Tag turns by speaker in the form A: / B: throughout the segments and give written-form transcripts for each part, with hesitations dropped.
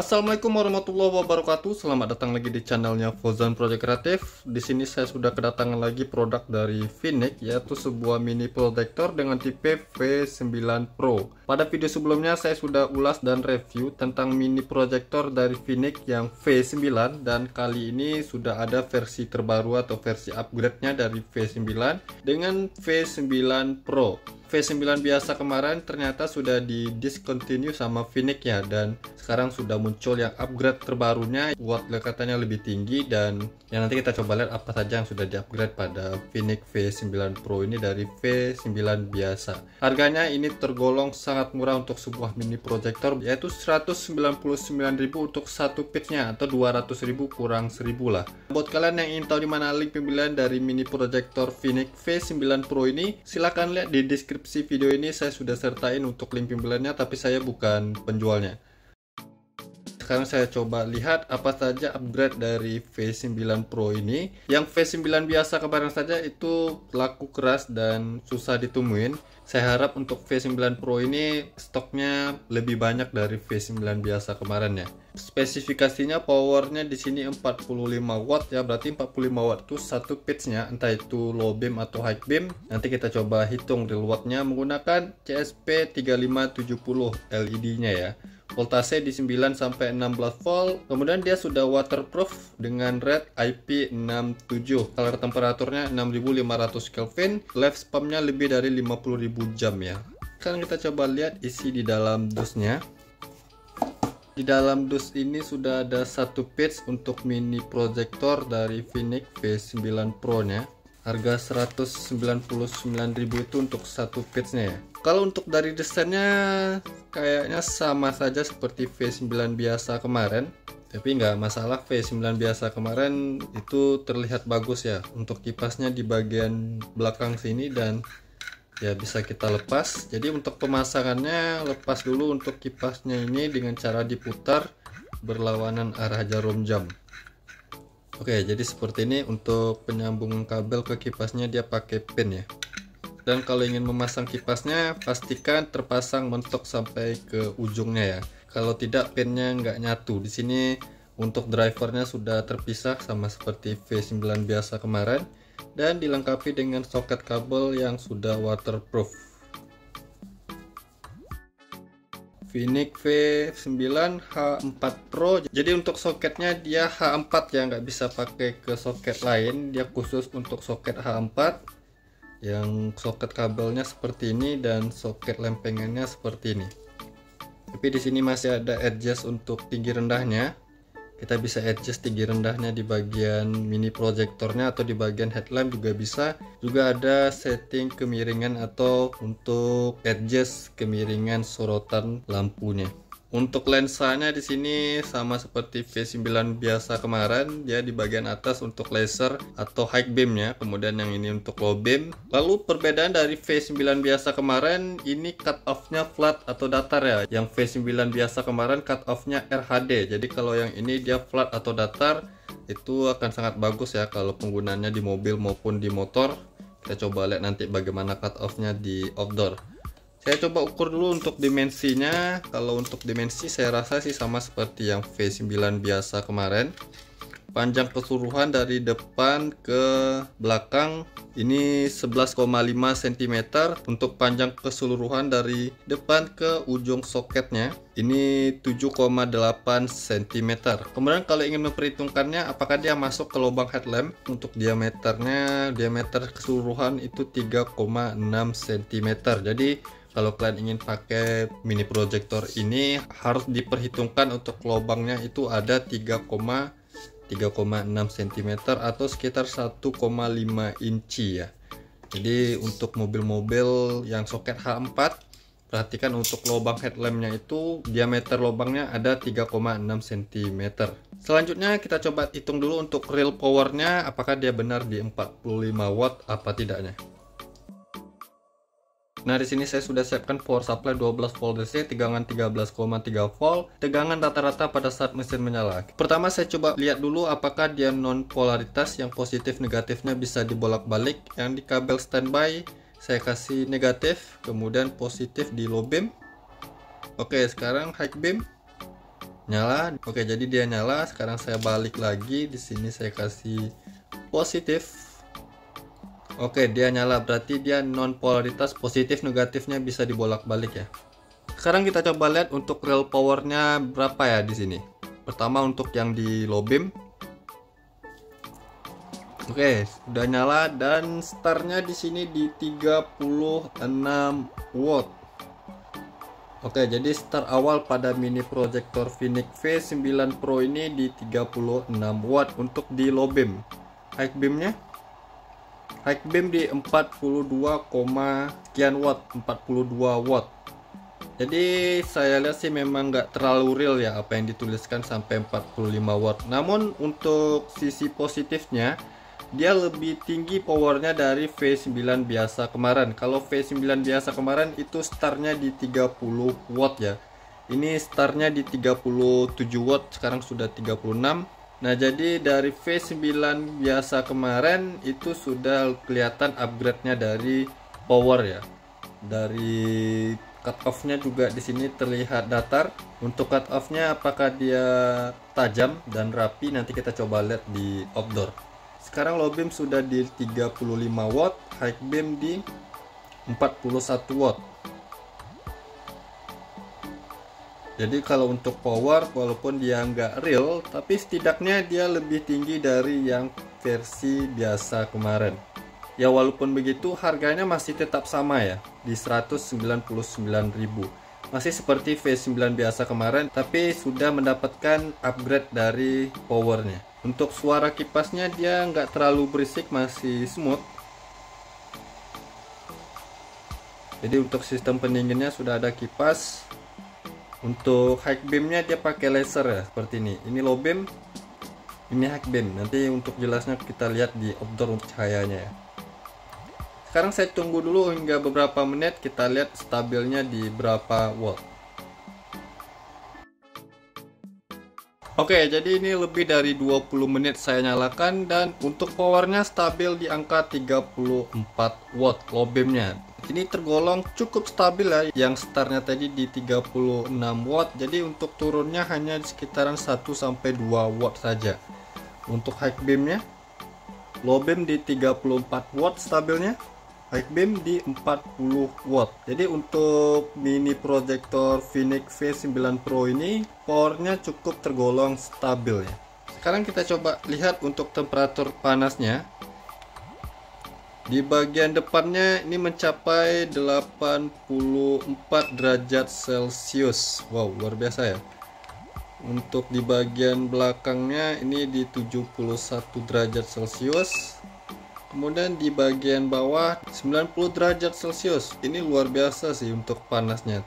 A: Assalamualaikum warahmatullahi wabarakatuh. Selamat datang lagi di channelnya Fauzan Project Kreatif. Di sini saya sudah kedatangan lagi produk dari Viniq, yaitu sebuah mini proyektor dengan tipe V9 Pro. Pada video sebelumnya saya sudah ulas dan review tentang mini proyektor dari Viniq yang V9, dan kali ini sudah ada versi terbaru atau versi upgrade-nya dari V9 dengan V9 Pro. V9 biasa kemarin ternyata sudah di discontinue sama Viniq ya, dan sekarang sudah muncul yang upgrade terbarunya, watt lekatannya lebih tinggi, dan ya nanti kita coba lihat apa saja yang sudah di upgrade pada Viniq V9 Pro ini dari V9 biasa. Harganya ini tergolong sangat murah untuk sebuah mini proyektor, yaitu 199.000 untuk satu piece-nya, atau 200.000 kurang 1.000 lah. Buat kalian yang ingin tahu di mana link pembelian dari mini proyektor Viniq V9 Pro ini, silahkan lihat di deskripsi video ini. Saya sudah sertain untuk link pembeliannya, tapi saya bukan penjualnya. Sekarang saya coba lihat apa saja upgrade dari V9 Pro ini. Yang V9 biasa kemarin saja itu laku keras dan susah ditemuin. Saya harap untuk V9 Pro ini stoknya lebih banyak dari V9 biasa kemarin ya. Spesifikasinya powernya di sini 45 watt ya, berarti 45 watt itu satu pitch-nya, entah itu low beam atau high beam. Nanti kita coba hitung real watt-nya menggunakan CSP 3570 LED-nya ya. Voltase di 9 sampai 16 volt. Kemudian dia sudah waterproof dengan red IP67. Color temperaturnya 6500 Kelvin. Lifespan-nya lebih dari 50.000 jam ya. Sekarang kita coba lihat isi di dalam dusnya. Di dalam dus ini sudah ada satu piece untuk mini proyektor dari Viniq V9 Pro nya. Harga 199.000 itu untuk satu piece-nya ya. Kalau untuk dari desainnya kayaknya sama saja seperti V9 biasa kemarin, tapi nggak masalah. V9 biasa kemarin itu terlihat bagus ya. Untuk kipasnya di bagian belakang sini dan ya bisa kita lepas. Jadi untuk pemasangannya lepas dulu untuk kipasnya ini dengan cara diputar berlawanan arah jarum jam. Oke, jadi seperti ini untuk penyambungan kabel ke kipasnya, dia pakai pin ya. Dan kalau ingin memasang kipasnya, pastikan terpasang mentok sampai ke ujungnya ya. Kalau tidak, pinnya nggak nyatu. Di sini untuk drivernya sudah terpisah sama seperti V9 biasa kemarin, dan dilengkapi dengan soket kabel yang sudah waterproof. Viniq V9 H4 Pro. Jadi untuk soketnya dia H4 ya, nggak bisa pakai ke soket lain. Dia khusus untuk soket H4. Yang soket kabelnya seperti ini dan soket lempengannya seperti ini. Tapi di sini masih ada adjust untuk tinggi rendahnya. Kita bisa adjust tinggi rendahnya di bagian mini proyektornya atau di bagian headlamp juga bisa. Juga ada setting kemiringan atau untuk adjust kemiringan sorotan lampunya. Untuk lensanya di sini sama seperti V9 biasa kemarin, dia di bagian atas untuk laser atau high beam-nya, kemudian yang ini untuk low beam. Lalu perbedaan dari V9 biasa kemarin, ini cut off-nya flat atau datar ya. Yang V9 biasa kemarin cut off-nya RHD. Jadi kalau yang ini dia flat atau datar, itu akan sangat bagus ya kalau penggunaannya di mobil maupun di motor. Kita coba lihat nanti bagaimana cut off-nya di outdoor. Saya coba ukur dulu untuk dimensinya. Kalau untuk dimensi saya rasa sih sama seperti yang V9 biasa kemarin. Panjang keseluruhan dari depan ke belakang ini 11,5 cm. Untuk panjang keseluruhan dari depan ke ujung soketnya ini 7,8 cm. Kemudian kalau ingin memperhitungkannya apakah dia masuk ke lubang headlamp, untuk diameter keseluruhan itu 3,6 cm. Jadi kalau kalian ingin pakai mini proyektor ini harus diperhitungkan untuk lubangnya itu ada 3,6 cm atau sekitar 1,5 inci ya. Jadi untuk mobil-mobil yang soket H4, perhatikan untuk lubang headlampnya itu diameter lubangnya ada 3,6 cm. Selanjutnya kita coba hitung dulu untuk real powernya, apakah dia benar di 45 watt apa tidaknya. Nah, di sini saya sudah siapkan power supply 12 volt DC, tegangan 13,3 volt, tegangan rata-rata pada saat mesin menyala. Pertama saya coba lihat dulu apakah dia non polaritas, yang positif negatifnya bisa dibolak-balik. Yang di kabel standby saya kasih negatif, kemudian positif di low beam. Oke, sekarang high beam. Nyala. Oke, jadi dia nyala. Sekarang saya balik lagi. Di sini saya kasih positif. Oke, dia nyala, berarti dia non polaritas, positif negatifnya bisa dibolak-balik ya. Sekarang kita coba lihat untuk real powernya berapa ya di sini. Pertama untuk yang di low beam. Oke, sudah nyala dan startnya di sini di 36 watt. Oke, jadi start awal pada mini projector Phoenix V9 Pro ini di 36 watt untuk di low beam. High beamnya? High beam di 42, sekian watt, 42 watt. Jadi saya lihat sih memang nggak terlalu real ya apa yang dituliskan sampai 45 watt. Namun untuk sisi positifnya, dia lebih tinggi powernya dari V9 biasa kemarin. Kalau V9 biasa kemarin itu startnya di 30 watt ya. Ini startnya di 37 watt, sekarang sudah 36. Nah, jadi dari V9 biasa kemarin itu sudah kelihatan upgrade-nya dari power ya. Dari cut off-nya juga di sini terlihat datar. Untuk cut off-nya apakah dia tajam dan rapi, nanti kita coba lihat di outdoor. Sekarang low beam sudah di 35 watt, high beam di 41 watt. Jadi kalau untuk power, walaupun dia nggak real, tapi setidaknya dia lebih tinggi dari yang versi biasa kemarin. Ya walaupun begitu harganya masih tetap sama ya, di 199.000. Masih seperti V9 biasa kemarin, tapi sudah mendapatkan upgrade dari powernya. Untuk suara kipasnya dia nggak terlalu berisik, masih smooth. Jadi untuk sistem pendinginnya sudah ada kipas. Untuk high beamnya dia pakai laser ya, seperti ini. Ini low beam, ini high beam. Nanti untuk jelasnya kita lihat di outdoor untuk cahayanya ya. Sekarang saya tunggu dulu hingga beberapa menit, kita lihat stabilnya di berapa watt. Oke, jadi ini lebih dari 20 menit saya nyalakan dan untuk powernya stabil di angka 34 watt low beamnya. Ini tergolong cukup stabil ya, yang startnya tadi di 36 watt. Jadi untuk turunnya hanya di sekitaran 1-2 watt saja. Untuk high beamnya, low beam di 34 watt stabilnya, high beam di 40 watt. Jadi untuk mini projector Phoenix V9 Pro ini powernya cukup tergolong stabil ya. Sekarang kita coba lihat untuk temperatur panasnya. Di bagian depannya ini mencapai 84 derajat Celcius. Wow, luar biasa ya. Untuk di bagian belakangnya ini di 71 derajat Celcius. Kemudian di bagian bawah 90 derajat Celcius. Ini luar biasa sih untuk panasnya.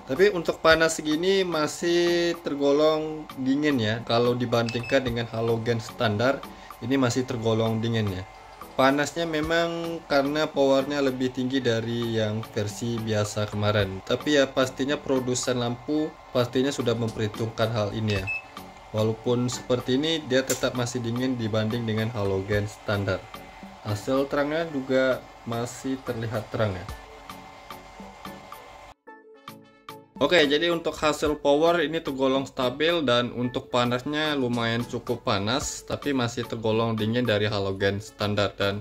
A: Tapi untuk panas segini masih tergolong dingin ya. Kalau dibandingkan dengan halogen standar, ini masih tergolong dingin ya. Panasnya memang karena powernya lebih tinggi dari yang versi biasa kemarin. Tapi ya pastinya produsen lampu pastinya sudah memperhitungkan hal ini ya. Walaupun seperti ini, dia tetap masih dingin dibanding dengan halogen standar. Hasil terangnya juga masih terlihat terang ya. Oke, jadi untuk hasil power ini tergolong stabil dan untuk panasnya lumayan cukup panas, tapi masih tergolong dingin dari halogen standar, dan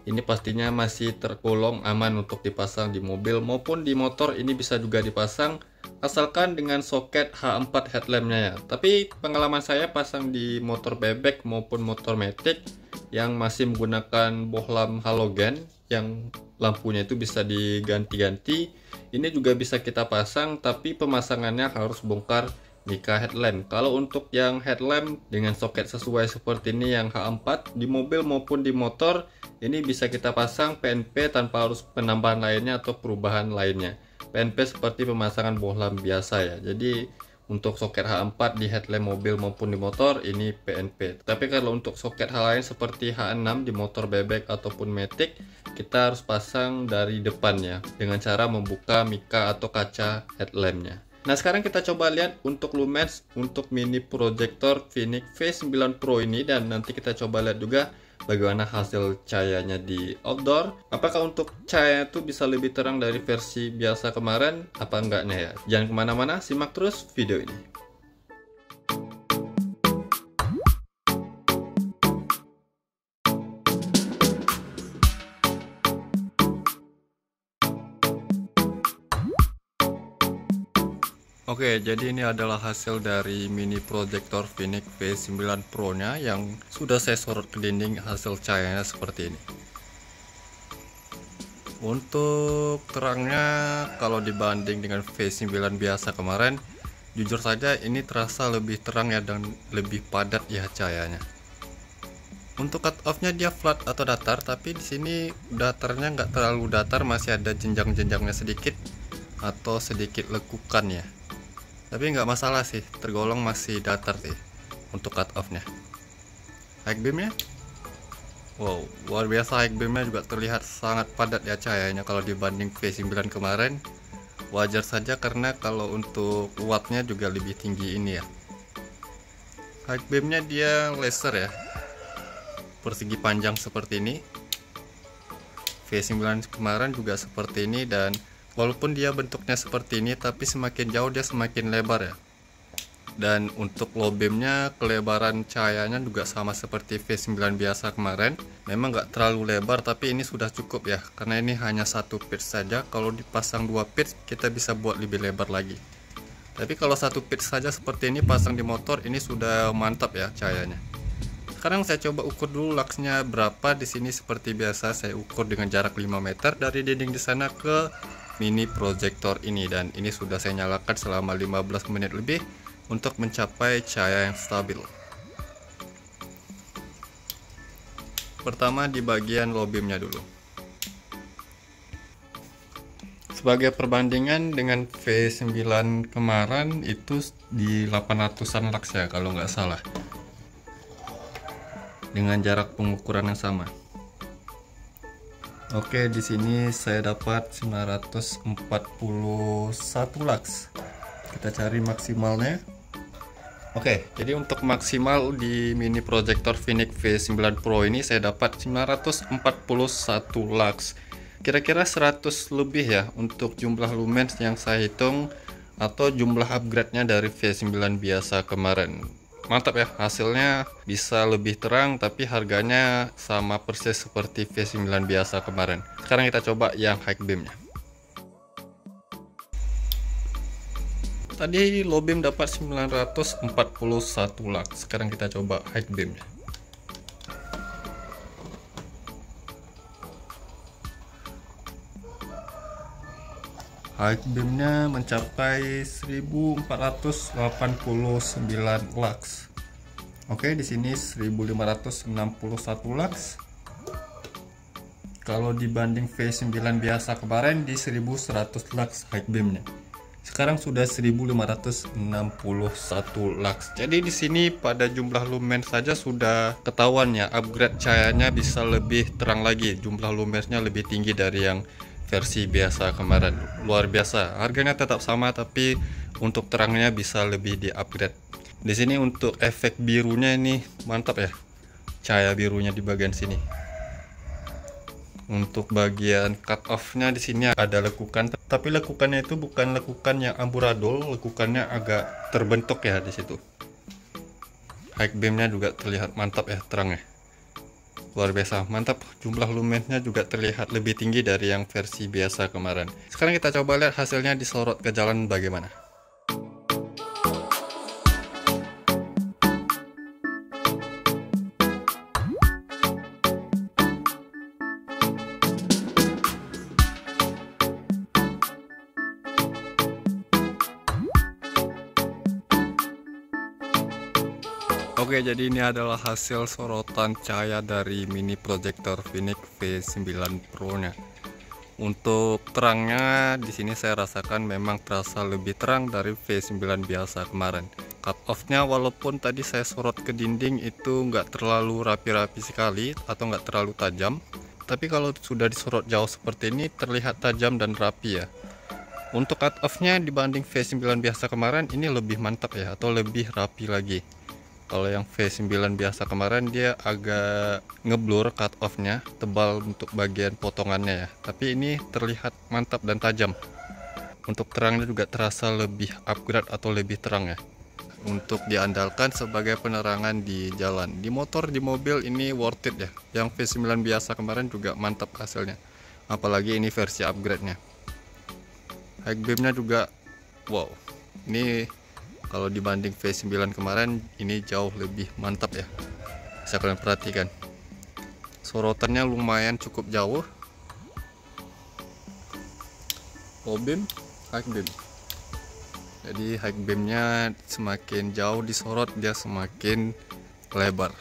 A: ini pastinya masih tergolong aman untuk dipasang di mobil maupun di motor. Ini bisa juga dipasang asalkan dengan soket H4 headlampnya ya. Tapi pengalaman saya pasang di motor bebek maupun motor matic yang masih menggunakan bohlam halogen yang lampunya itu bisa diganti-ganti, ini juga bisa kita pasang, tapi pemasangannya harus bongkar mika headlamp. Kalau untuk yang headlamp dengan soket sesuai seperti ini yang H4 di mobil maupun di motor, ini bisa kita pasang PNP tanpa harus penambahan lainnya atau perubahan lainnya. PNP seperti pemasangan bohlam biasa ya. Jadi untuk soket H4 di headlamp mobil maupun di motor ini PNP. Tapi kalau untuk soket hal lain seperti H6 di motor bebek ataupun matic, kita harus pasang dari depannya dengan cara membuka mika atau kaca headlampnya. Nah, sekarang kita coba lihat untuk lumens untuk mini projector Phoenix V9 Pro ini, dan nanti kita coba lihat juga bagaimana hasil cahayanya di outdoor. Apakah untuk cahaya itu bisa lebih terang dari versi biasa kemarin apa enggaknya ya. Jangan kemana-mana, simak terus video ini. Oke, jadi ini adalah hasil dari mini projector Phoenix V9 Pro nya yang sudah saya sorot ke dinding. Hasil cahayanya seperti ini. Untuk terangnya, kalau dibanding dengan V9 biasa kemarin, jujur saja ini terasa lebih terang ya, dan lebih padat ya cahayanya. Untuk cut off-nya dia flat atau datar, tapi di sini datarnya nggak terlalu datar, masih ada jenjang-jenjangnya sedikit atau sedikit lekukan ya. Tapi nggak masalah sih, tergolong masih datar sih untuk cut off-nya. High beam-nya, wow, luar biasa. High beam-nya juga terlihat sangat padat ya cahayanya kalau dibanding V9 kemarin. Wajar saja karena kalau untuk wattnya juga lebih tinggi ini ya. High beam-nya dia laser ya, persegi panjang seperti ini. V9 kemarin juga seperti ini, dan walaupun dia bentuknya seperti ini, tapi semakin jauh dia semakin lebar ya. Dan untuk low beamnya, kelebaran cahayanya juga sama seperti V9 biasa kemarin. Memang nggak terlalu lebar, tapi ini sudah cukup ya, karena ini hanya satu pitch saja. Kalau dipasang dua pitch, kita bisa buat lebih lebar lagi. Tapi kalau satu pitch saja seperti ini pasang di motor, ini sudah mantap ya cahayanya. Sekarang saya coba ukur dulu luxnya berapa. Di sini seperti biasa saya ukur dengan jarak 5 meter dari dinding di sana ke mini projector ini, dan ini sudah saya nyalakan selama 15 menit lebih untuk mencapai cahaya yang stabil. Pertama di bagian low beamnya dulu. Sebagai perbandingan dengan V9 kemarin itu di 800-an lux ya kalau nggak salah, dengan jarak pengukuran yang sama. Oke, di sini saya dapat 941 lux. Kita cari maksimalnya. Oke, jadi untuk maksimal di mini projector Phoenix V9 Pro ini saya dapat 941 lux. Kira-kira 100 lebih ya untuk jumlah lumens yang saya hitung, atau jumlah upgrade-nya dari V9 biasa kemarin. Mantap ya, hasilnya bisa lebih terang tapi harganya sama persis seperti V9 biasa kemarin. Sekarang kita coba yang high beam-nya. Tadi low beam dapat 941 lux. Sekarang kita coba high beam-nya. High beam-nya mencapai 1489 lux. Oke, di sini 1561 lux. Kalau dibanding V9 biasa kemarin di 1100 lux high beam-nya. Sekarang sudah 1561 lux. Jadi di sini pada jumlah lumen saja sudah ketahuan ya, upgrade cahayanya bisa lebih terang lagi. Jumlah lumensnya lebih tinggi dari yang versi biasa kemarin. Luar biasa. Harganya tetap sama tapi untuk terangnya bisa lebih di-upgrade. Di sini untuk efek birunya ini mantap ya. Cahaya birunya di bagian sini. Untuk bagian cut off-nya di sini ada lekukan, tapi lekukannya itu bukan lekukan yang amburadul, lekukannya agak terbentuk ya di situ. High beam-nya juga terlihat mantap ya terangnya. Luar biasa, mantap. Jumlah lumensnya juga terlihat lebih tinggi dari yang versi biasa kemarin. Sekarang kita coba lihat hasilnya disorot ke jalan bagaimana. Oke, jadi ini adalah hasil sorotan cahaya dari mini projector Phoenix V9 Pro nya. Untuk terangnya di sini saya rasakan memang terasa lebih terang dari V9 biasa kemarin. Cut off-nya walaupun tadi saya sorot ke dinding itu nggak terlalu rapi-rapi sekali atau nggak terlalu tajam, tapi kalau sudah disorot jauh seperti ini terlihat tajam dan rapi ya. Untuk cut off-nya dibanding V9 biasa kemarin ini lebih mantap ya, atau lebih rapi lagi. Kalau yang V9 biasa kemarin dia agak ngeblur cut off-nya, tebal untuk bagian potongannya ya. Tapi ini terlihat mantap dan tajam. Untuk terangnya juga terasa lebih upgrade atau lebih terang ya. Untuk diandalkan sebagai penerangan di jalan. Di motor, di mobil ini worth it ya. Yang V9 biasa kemarin juga mantap hasilnya. Apalagi ini versi upgrade-nya. High beam-nya juga wow. Ini kalau dibanding V9 kemarin, ini jauh lebih mantap ya. Bisa kalian perhatikan, sorotannya lumayan cukup jauh. Low beam, high beam. Jadi high beamnya semakin jauh disorot, dia semakin lebar.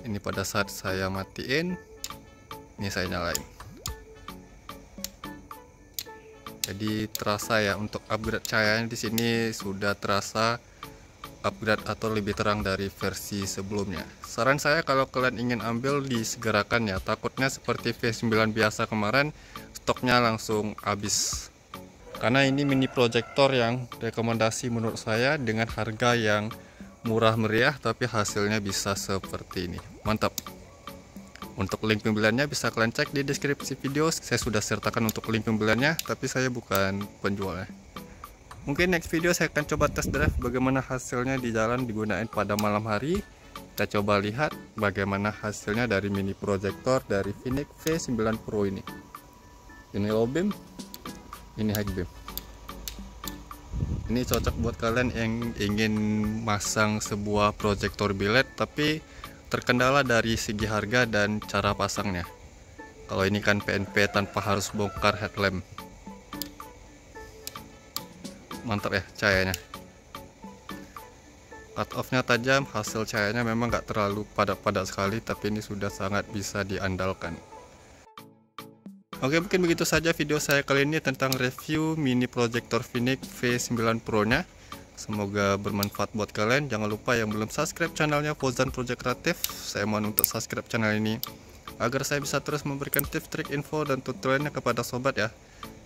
A: Ini pada saat saya matiin, ini saya nyalain. Jadi terasa ya, untuk upgrade cahayanya di sini sudah terasa upgrade atau lebih terang dari versi sebelumnya. Saran saya kalau kalian ingin ambil, disegerakan ya, takutnya seperti V9 biasa kemarin stoknya langsung habis. Karena ini mini proyektor yang rekomendasi menurut saya, dengan harga yang murah meriah tapi hasilnya bisa seperti ini. Mantap. Untuk link pembeliannya bisa kalian cek di deskripsi video. Saya sudah sertakan untuk link pembeliannya, tapi saya bukan penjualnya. Mungkin next video saya akan coba test drive bagaimana hasilnya di jalan digunakan pada malam hari. Kita coba lihat bagaimana hasilnya dari mini proyektor dari Phoenix V9 Pro ini. Ini low beam, ini high beam. Ini cocok buat kalian yang ingin masang sebuah proyektor biled tapi terkendala dari segi harga dan cara pasangnya. Kalau ini kan PNP tanpa harus bongkar headlamp. Mantap ya cahayanya. Cut off-nya tajam, hasil cahayanya memang nggak terlalu padat-padat sekali, tapi ini sudah sangat bisa diandalkan. Oke, mungkin begitu saja video saya kali ini tentang review mini proyektor Phoenix V9 Pro nya. Semoga bermanfaat buat kalian. Jangan lupa yang belum subscribe channelnya Fozan Project Kreatif, saya mohon untuk subscribe channel ini agar saya bisa terus memberikan tips, trik, info, dan tutorialnya kepada sobat ya.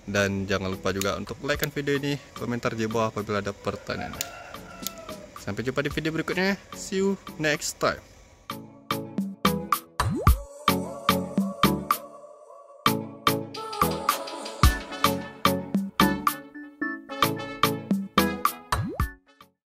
A: Dan jangan lupa juga untuk like video ini, komentar di bawah apabila ada pertanyaan. Sampai jumpa di video berikutnya. See you next time.